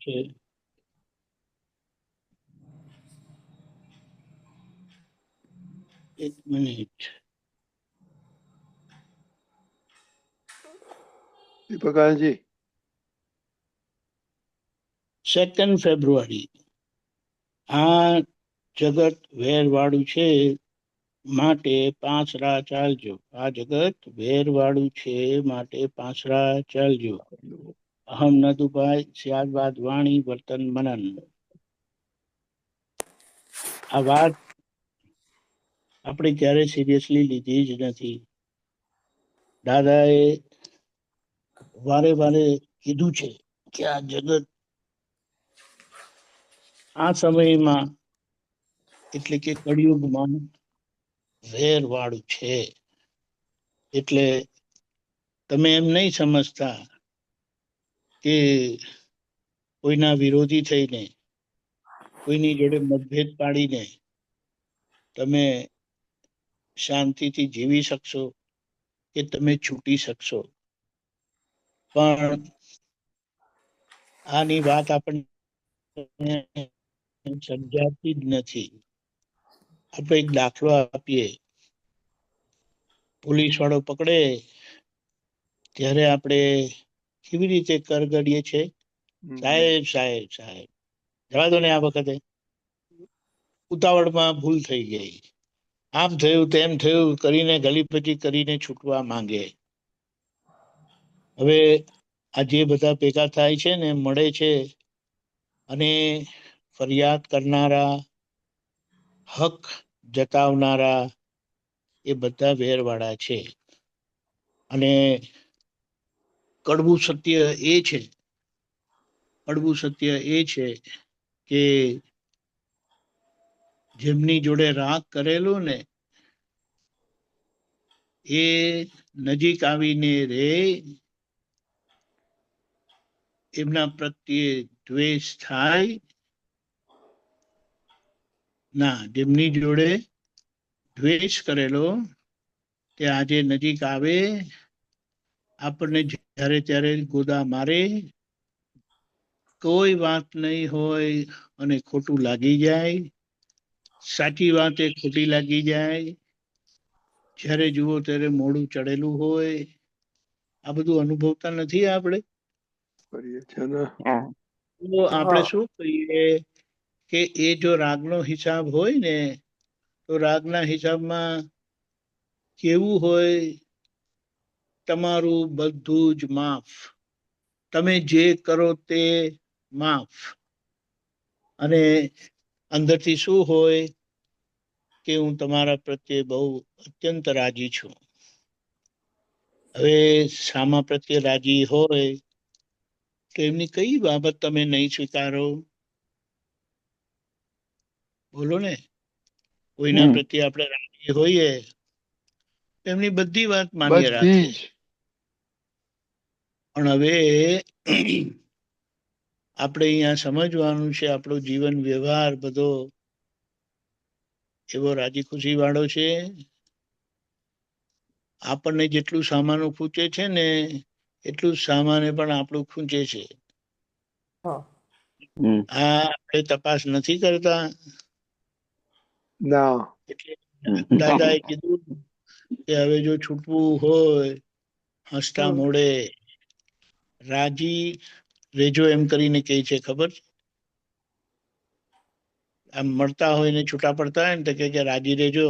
છે. એક મિનિટ. દીપકાનજી 2 ફેબ્રુઆરી. આ જગત વેરવાળું છે માટે પાંસરા ચાલજો. આ જગત વેરવાળું છે માટે પાંસરા ચાલજો. અહમ નદુભાઈ સ્યાદવાદ વાણી વર્તન મનન. આ વાત આપણે ક્યારે સિરિયસલી લીધી જ નથી. દાદાએ વારે વારે કીધું છે કે આ જગત આ સમયમાં એટલે કે કળિયુગમાં વેરવાળું છે. એટલે તમે એમ નહીં સમજતા કે કોઈના વિરોધી થઈને, કોઈની જોડે મતભેદ પાડીને તમે શાંતિથી જીવી શકશો કે તમે છૂટી શકશો. પણ આની વાત આપણને સમજાતી જ નથી. આપણે એક દાખલો આપીએ. પોલીસ વાળો પકડે ત્યારે આપણે કેવી રીતે કરગડીએ છે, સાહેબ સાહેબ સાહેબ. જવા દો ને, આ વખતે ઉતાવળમાં ભૂલ થઈ ગઈ, આમ થયું તેમ થયું કરીને ગલીપચી કરીને છૂટવા માંગે. હવે આ જે બધા ભેગા થાય છે ને, મળે છે, અને ફરિયાદ કરનારા, હક જતાવનારા એ બધા વેરવાળા છે. અને કડવું સત્ય એ છે, કડવું સત્ય એ છે કે જેમની જોડે રાગ કરેલો ને એ નજીક આવીને રે, એમના પ્રત્યે દ્વેષ થાય ના. જેમની જોડે દ્વેષ કરેલો તે આજે નજીક આવે, આપણને જ્યારે ત્યારે ગોદા મારે, કોઈ વાત નહીં હોય અને ખોટું લાગી જાય, સાચી વાત એ ખોટી લાગી જાય, જ્યારે જુઓ ત્યારે મોડું ચડેલું હોય. આ બધું અનુભવતા નથી આપણે? તો આપણે શું કહીએ કે એ જો રાગનો હિસાબ હોય ને, તો રાગના હિસાબમાં કેવું હોય, તમારું બધું જ માફ, તમે જે કરો તે માફ. અને અંદરથી શું હોય કે હું તમારા પ્રત્યે બહુ અત્યંત રાજી છું. હવે સામા પ્રત્યે રાજી હોય તો એમની કઈ બાબત તમે નહીં સ્વીકારો? બોલો ને. કોઈના પ્રત્યે આપણે રાજી હોઈએ, એમની બધી વાત માન્ય રાખીએ. પણ હવે આપણે અહીંયા સમજવાનું છે, આપણો જીવન વ્યવહાર બધો એવો રાજી ખુશી વાળો છે. આપણને જેટલું સામાનું ખૂંચે છે ને, એટલું સામાને પણ આપણું ખૂંચે છે. આ આપણે તપાસ નથી કરતા. એટલે દાદાએ કીધું કે હવે જો છૂટવું હોય, હસતા મોડે રાજી રેજો એમ કરીને કહે છે, ખબર છે? આમ મળતા હોય ને છૂટા પડતા હોય ને તો કે રાજી રેજો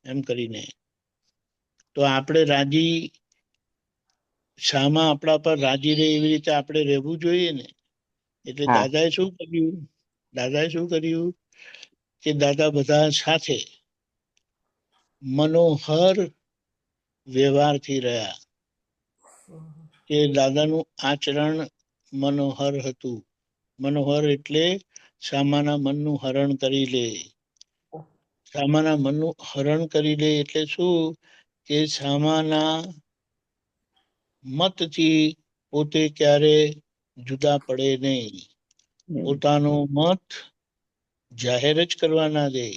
એમ કરીને. તો આપણે રાજી, સામા આપણા પર રાજી રહે એવી રીતે આપણે રહેવું જોઈએ ને. એટલે દાદાએ શું કર્યું? દાદાએ શું કર્યું કે દાદા બધા સાથે મનોહર વ્યવહારથી રહ્યા. કે દાદાનું આચરણ મનોહર હતું. મનોહર એટલે સામાના મનનું હરણ કરી લે. સામાના મનનું હરણ કરી લે એટલે શું કે સામાના મતથી પોતે ક્યારે જુદા પડે નહીં. પોતાનો મત જાહેર જ કરવા ના દે,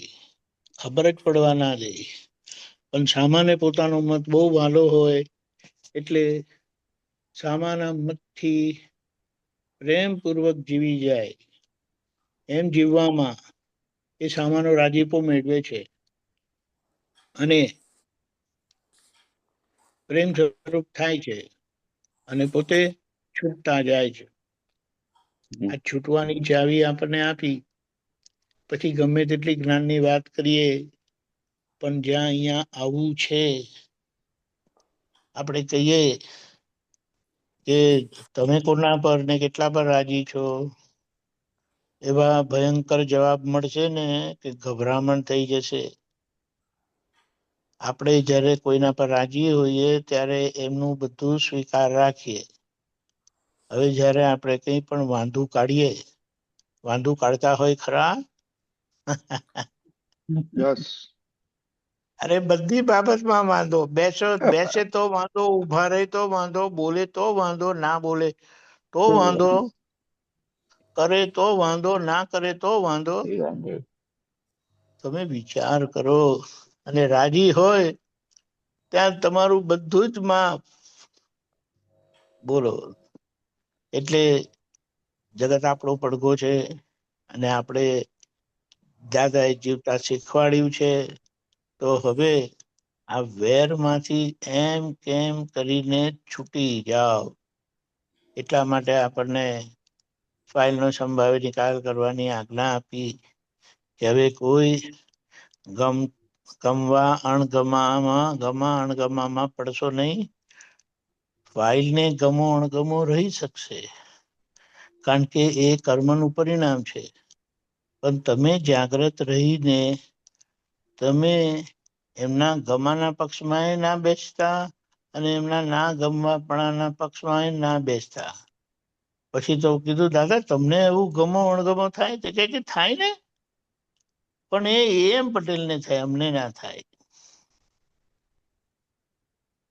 ખબર જ પડવા ના દે. પણ સામાને પોતાનો મત બહુ વાલો હોય એટલે સામાના મતથી પ્રેમપૂર્વક જીવી જાય એમ જીવવામાં એ સામાનો રાજીપો મેળવે છે અને પ્રેમ સ્વરૂપ થાય છે અને પોતે છૂટતા જાય છે. આ છૂટવાની ચાવી આપણને આપી પછી ગમે તેટલી જ્ઞાનની વાત કરીએ પણ જ્યાં અહીંયા આવવું છે આપણે કહીએ કે તમે કોના પર ને કેટલા પર રાજી છો, એવા ભયંકર જવાબ મળશે ને કે ગભરામણ થઈ જશે. આપણે જ્યારે કોઈના પર રાજી હોઈએ ત્યારે એમનું બધું સ્વીકાર રાખીએ. હવે જ્યારે આપણે કંઈ પણ વાંધું કાઢીએ, વાંધું કાઢતા હોય ખરા? યસ. અરે બધી બાબતમાં વાંધો. બેસે તો વાંધો, ઉભા રહે તો વાંધો, બોલે તો વાંધો, ના બોલે તો વાંધો, કરે તો વાંધો, ના કરે તો વાંધો. તમે વિચાર કરો. અને રાજી હોય ત્યાં તમારું બધું જ માફ. બોલો. એટલે જગત આપણો પડઘો છે અને આપણે દાદાએ જીવતા શીખવાડ્યું છે. તો હવે આ વેરમાંથી એમ કેમ કરીને છૂટી જાઓ. એટલા માટે આપણને ફાઇલનો સંભાવે નિકાલ કરવાની આજ્ઞા આપી કે હવે કોઈ ગમા અણગમામાં પડશો નહીં. ફાઇલને ગમો અણગમો રહી શકશે કારણ કે એ કર્મનું પરિણામ છે. પણ તમે જાગ્રત રહીને તમે એમના ગમાના પક્ષમાં ના બેસતા અને એમના ના ગમવાપણાના પક્ષમાં ના બેસતા. પછી તો કીધું દાદા તમને એવું ગમો અણગમો થાય તો કે થાય ને, પણ એ એમ પટેલને થાય, અમને ના થાય.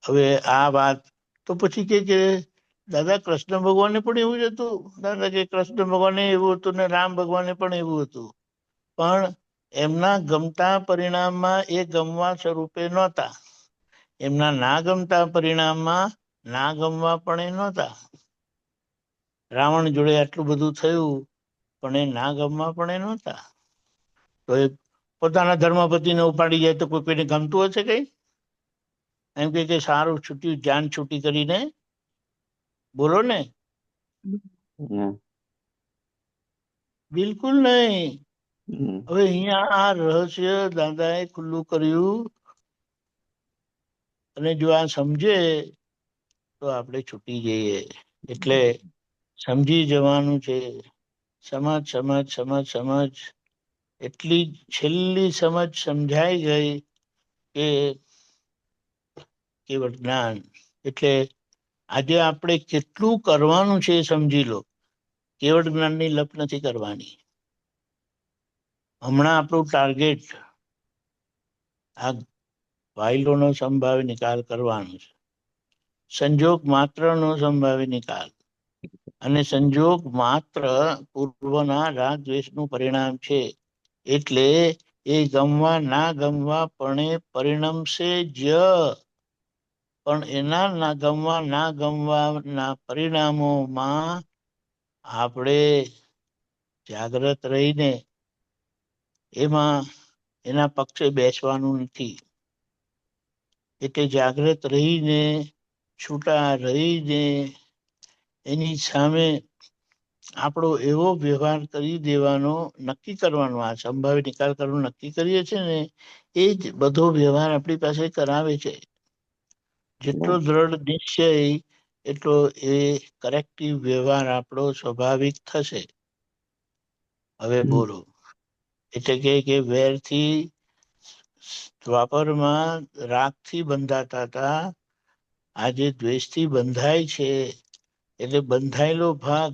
હવે આ વાત તો પછી કે દાદા કૃષ્ણ ભગવાનને પણ એવું જ હતું. દાદા કે કૃષ્ણ ભગવાને એવું હતું ને રામ ભગવાને પણ એવું હતું, પણ એમના ગમતા પરિણામમાં એ ગમવા સ્વરૂપે નહોતા. એમના ના ગમતા પરિણામમાં ના ગમવા પણ એ નહોતા. રાવણ જોડે આટલું બધું થયું પણ એ ના ગમવા પણ એ નહોતા. તો એ પોતાના ધર્મપતિને ઉપાડી જાય તો કોઈ કોઈને ગમતું હશે કઈ? એમ કે સારું છૂટ્યું, જાન છૂટી કરીને બોલો ને. બિલકુલ નહીં. હવે અહીંયા આ રહસ્ય દાદાએ ખુલ્લું કર્યું અને જો આ સમજે તો આપણે છૂટી જઈએ. એટલે સમજી જવાનું છે. સમજ સમજ સમજ સમજ એટલી છેલ્લી સમજ સમજાઈ ગઈ કે કેવળ જ્ઞાન. એટલે આજે આપણે કેટલું કરવાનું છે એ સમજી લો. કેવળ જ્ઞાનની લપ નથી કરવાની. હમણાં આપણું ટાર્ગેટ આ વાઇલોનો સંભાવે નિકાલ કરવાનો છે. સંજોગ માત્રનો સંભાવે નિકાલ. અને સંજોગ માત્ર પૂર્વના રાગ દ્વેષનું પરિણામ છે. એટલે એ ગમવા ના ગમવા પણ પરિણમશે જ. પણ એના ના ગમવાના પરિણામોમાં આપણે જાગ્રત રહીને એમાં એના પક્ષે બેસવાનું નથી. એટલે જાગ્રત રહીને, છૂટા રહીને એની સામે આપણો એવો વ્યવહાર કરી દેવાનો, નક્કી કરવાનો. આ સંભાવે નિકાલ કરવાનો નક્કી કરીએ છીએ ને એ જ બધો વ્યવહાર આપણી પાસે કરાવે છે. જેટલો દ્રઢ નિશ્ચય એટલો એ કરેક્ટિવ વ્યવહાર આપણો સ્વાભાવિક થશે. હવે બોલો. એટલે કે વેરથી દ્વાપરમાં રાગથી બંધાતા હતા, આજે દ્વેષથી બંધાય છે. એટલે બંધાયેલો ભાગ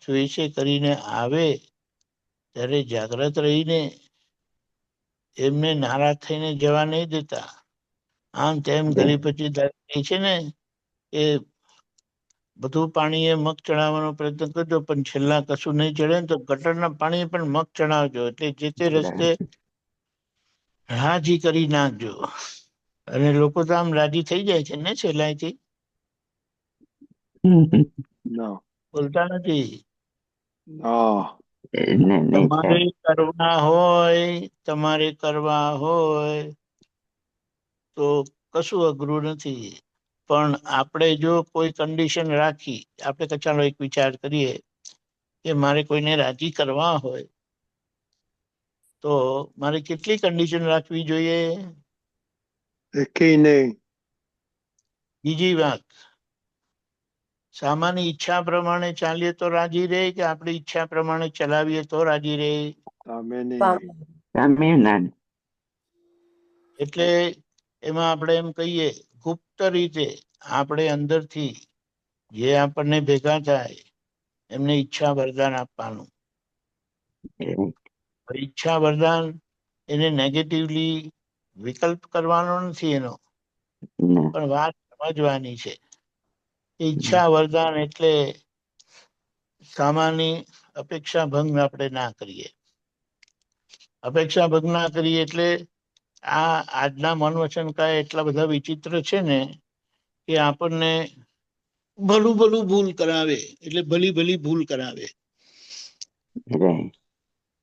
દ્વેષે કરીને આવે ત્યારે જાગ્રત રહીને એમને નારાજ થઈને જવા નહીં દેતા. આમ તેમ કરી પછી છે ને એ બધું પાણી એ મગ ચડાવવાનો પ્રયત્ન કરજો, પણ છેલ્લા કશું નહીં ચડે ને તો ગટરના પાણી પણ મગ ચડાવજો. એટલે જે તે રસ્તે રાજી કરી નાખજો. અને લોકો તો આમ રાજી થઈ જાય છે ને સહેલાઈથી. બોલતા નથી. એને નહીં તમારે કરવા હોય તો કશું અઘરું નથી. પણ આપણે જો કોઈ કન્ડિશન રાખી, આપણે તો ચાલો એક વિચાર કરીએ કે મારે કોઈને રાજી કરવા હોય તો મારે કેટલી કન્ડિશન રાખવી જોઈએ? નહીં. બીજી વાત, સામાન્ય ઈચ્છા પ્રમાણે ચાલીએ તો રાજી રહે કે આપણી ઈચ્છા પ્રમાણે ચલાવીએ તો રાજી રહે? સામે ના એટલે એમાં આપણે એમ કહીએ, ગુપ્ત રીતે આપણે અંદરથી જે આપણને ભેગા થાય એમને ઈચ્છા વરદાન આપવાનું. ઈચ્છા વરદાન એને નેગેટિવલી વિકલ્પ કરવાનો નથી એનો, પણ વાત સમજવાની છે. ઈચ્છા વરદાન એટલે સામાન્ય અપેક્ષા ભંગ આપણે ના કરીએ. અપેક્ષા ભંગ ના કરીએ એટલે આ આજના મન વચન કાય એટલા બધા વિચિત્ર છે ને કે આપણને ભલું ભલું ભૂલ કરાવે, એટલે ભલી ભલી ભૂલ કરાવે.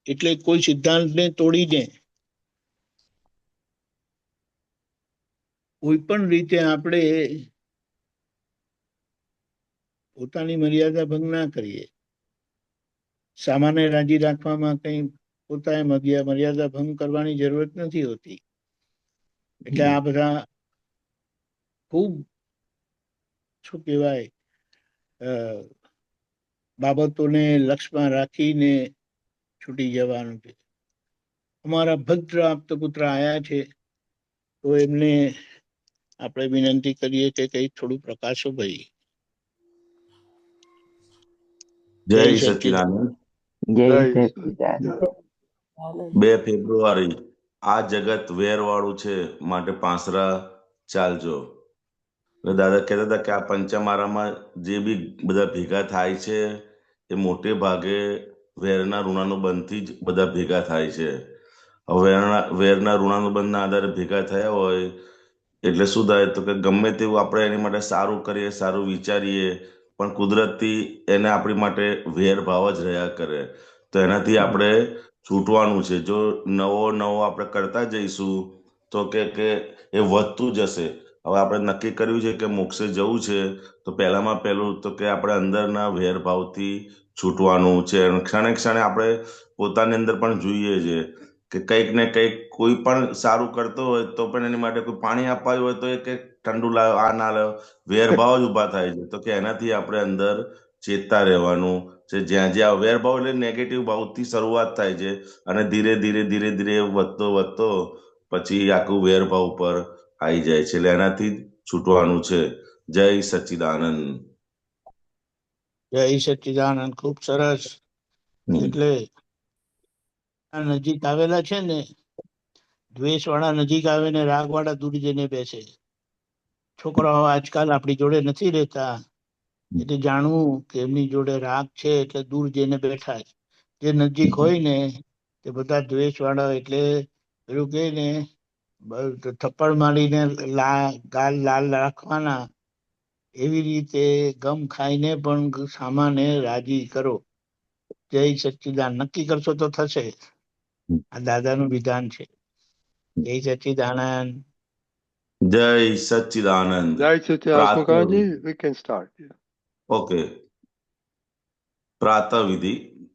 એટલે કોઈ સિદ્ધાંતને તોડીને કોઈ પણ રીતે આપણે પોતાની મર્યાદા ભંગ ના કરીએ. સામાન્ય રાજી રાખવામાં કઈ પોતાએ મર્યાદા ભંગ કરવાની જરૂરત નથી હોતી. એટલે આ બધા ખૂબ શું કહેવાય બાબતોને લક્ષ્યમાં રાખીને છૂટી જવાનું છે. અમારા ભદ્ર આપતા પુત્ર આયા છે તો એમને આપણે વિનંતી કરીએ કે કઈ થોડું પ્રકાશો ભાઈ. જય સચ્ચિદાનંદ. જય સચ્ચિદાનંદ. 2 ફેબ્રુઆરી આ જગત વેરવાળું છે, માટે પાંસરા ચાલજો. દાદા કહેતા હતા કે આ પંચમારામાં જે બી બધા ભેગા થાય છે એ મોટે ભાગે વેરના ઋણાનુબંધથી જ બધા ભેગા થાય છે. વેરના ઋણાનુબંધના આધારે ભેગા થયા હોય એટલે શું થાય તો કે ગમે તેવું આપણે એની માટે સારું કરીએ, સારું વિચારીએ, પણ કુદરતી એને આપણી માટે વેરભાવ જ રહ્યા કરે. તો એનાથી આપણે છૂટવાનું છે. જો નવો આપણે કરતા જઈશું તો કે એ વધતું જશે. હવે આપણે નક્કી કર્યું છે કે મોક્ષે જવું છે તો પહેલામાં પહેલું તો કે આપણે અંદરના વેરભાવથી છૂટવાનું છે. ક્ષણે ક્ષણે આપણે પોતાની અંદર પણ જોઈએ છે કે કંઈક ને કંઈક કોઈ પણ સારું કરતો હોય તો પણ એની માટે કોઈ પાણી અપાયું હોય તો એ કે ઠંડુ લાવ્યો, આ ના લાવ્યો, વેરભાવ જ ઉભા થાય છે. તો કે એનાથી આપણે અંદર ચેતતા રહેવાનું છે. જ્યાં જ્યાં વેરભાવ એટલે નેગેટિવ ભાવથી શરૂઆત થાય છે અને ધીરે ધીરે ધીરે ધીરે વધતો પછી આખું વેરભાવ ઉપર આવી જાય છે. એટલે એનાથી જ છૂટવાનું છે. જય સચ્ચિદાનંદ. જય સચ્ચિદાનંદ. ખૂબ સરસ. એટલે આ નજીક આવેલા છે ને, દ્વેષ વાળા નજીક આવે ને રાગ વાળા દૂર જઈને બેસે. છોકરાઓ આજકાલ આપણી જોડે નથી રહેતા એટલે જાણવું કે એમની જોડે રાગ છે એટલે દૂર જઈને બેઠા. જે નજીક હોય ને તે બધા દ્વેષ વાળા, એટલે પેલું કે ને થપ્પડ મારીને ગાલ લાલ રાખવાના, એવી રીતે ગમ ખાઈને પણ સામાને રાજી કરો. જય સચ્ચિદાનંદ. નક્કી કરશો તો થશે. આ દાદાનું વિધાન છે. જય સચ્ચિદાનંદ. જય સચ્ચિદાનંદ. We can start. ઓકે. પ્રાતઃ વિધિ.